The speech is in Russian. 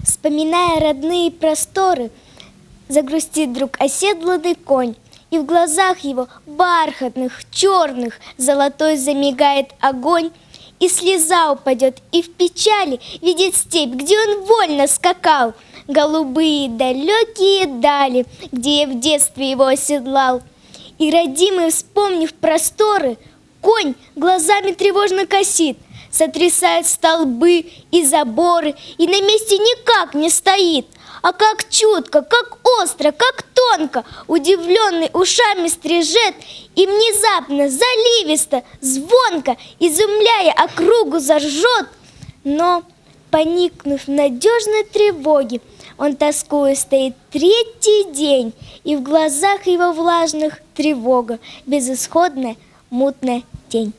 Вспоминая родные просторы, загрустит вдруг оседланный конь, и в глазах его бархатных, черных, золотой замигает огонь, и слеза упадет, и в печали видит степь, где он вольно скакал, голубые далекие дали, где я в детстве его оседлал. И родимый, вспомнив просторы, конь глазами тревожно косит, сотрясает столбы и заборы, и на месте никак не стоит, а как чутко, как остро, как тонко, удивленный ушами стрижет, и внезапно, заливисто, звонко, изумляя округу, заржет. Но, поникнув в надежной тревоге, он тоскуя стоит третий день, и в глазах его влажных тревога, безысходная, мутная тень.